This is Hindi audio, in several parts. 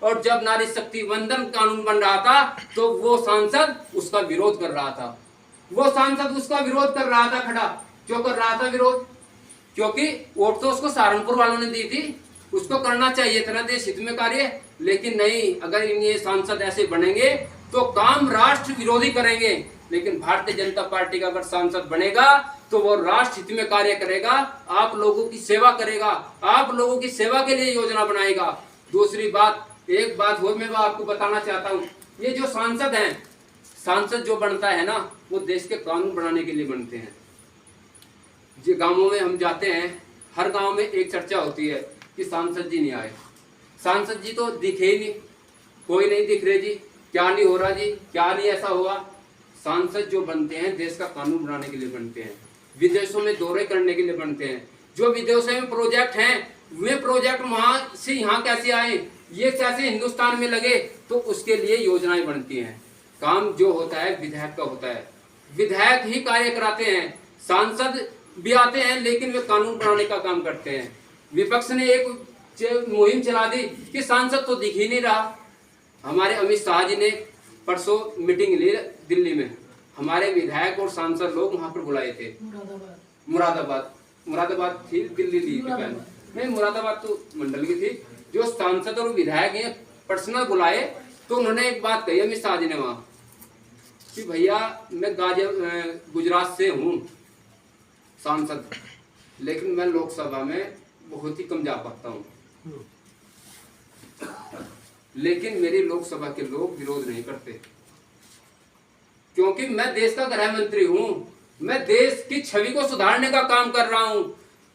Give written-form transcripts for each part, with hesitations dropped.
और जब नारी शक्ति वंदन कानून बन रहा था तो वो सांसद उसका विरोध कर रहा था। वो सांसद उसका विरोध कर रहा था खड़ा। क्यों कर रहा था विरोध? क्योंकि वोट तो उसको सहारनपुर वालों ने दी थी, उसको करना चाहिए था ना देश हित में कार्य। लेकिन नहीं, अगर ये सांसद ऐसे बनेंगे तो काम राष्ट्र विरोधी करेंगे। लेकिन भारतीय जनता पार्टी का अगर सांसद बनेगा तो वो राष्ट्र हित में कार्य करेगा, आप लोगों की सेवा करेगा, आप लोगों की सेवा के लिए योजना बनाएगा। दूसरी बात, एक बात और मैं आपको बताना चाहता हूँ, ये जो सांसद हैं, सांसद जो बनता है ना, वो देश के कानून बनाने के लिए बनते हैं। जो गांवों में हम जाते हैं, हर गांव में एक चर्चा होती है कि सांसद जी नहीं आए, सांसद जी तो दिखे ही नहीं, कोई नहीं दिख रहे जी, क्या नहीं हो रहा जी, क्या नहीं ऐसा हुआ। सांसद जो बनते हैं देश का कानून बनाने के लिए बनते हैं, विदेशों में दौरे करने के लिए बनते हैं। जो विदेशों में प्रोजेक्ट हैं, वे प्रोजेक्ट वहां से यहाँ कैसे आए, ये कैसे हिंदुस्तान में लगे, तो उसके लिए योजनाएं बनती हैं। काम जो होता है विधायक का होता है, विधायक ही कार्य कराते हैं। सांसद भी आते हैं लेकिन वे कानून बनाने का काम करते हैं। विपक्ष ने एक मुहिम चला दी कि सांसद तो दिख ही नहीं रहा। हमारे अमित शाह जी ने परसों मीटिंग ली दिल्ली में, हमारे विधायक और सांसद लोग वहां पर बुलाए थे। मुरादाबाद थी, दिल्ली ली थी पहले, नहीं मुरादाबाद तो मंडल की थी। जो सांसद और विधायक हैं पर्सनल बुलाए, तो उन्होंने एक बात कही अमित शाह जी ने वहां कि भैया मैं गुजरात से हूँ सांसद, लेकिन मैं लोकसभा में बहुत ही कम जा पाता हूँ, लेकिन मेरी लोकसभा के लोग विरोध नहीं करते, क्योंकि मैं देश का गृह मंत्री हूं। मैं देश की छवि को सुधारने का काम कर रहा हूं।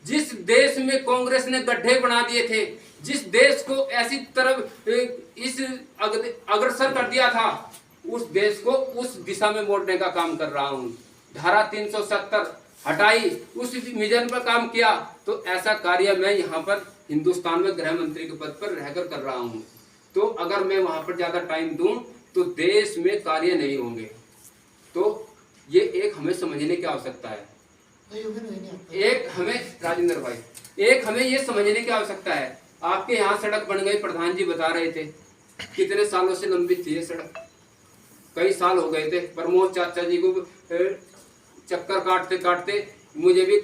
जिस देश में कांग्रेस ने गड्ढे बना दिए थे, जिस देश को ऐसी तरफ इस अग्रसर कर दिया था, उस देश को उस दिशा में मोड़ने का काम कर रहा हूं। धारा 370 हटाई, उस मिशन पर काम किया। तो ऐसा कार्य मैं यहाँ पर हिंदुस्तान में गृह मंत्री के पद पर रहकर कर रहा हूँ। तो अगर मैं वहां पर ज्यादा टाइम दूं तो देश में कार्य नहीं होंगे। तो ये एक हमें समझने की आवश्यकता है। एक हमें राजेंद्र भाई, एक हमें ये समझने की आवश्यकता है। आपके यहाँ सड़क बन गई, प्रधान जी बता रहे थे, कितने सालों से लंबित थी ये सड़क, कई साल हो गए थे। प्रमोद चाचा जी को चक्कर काटते काटते मुझे भी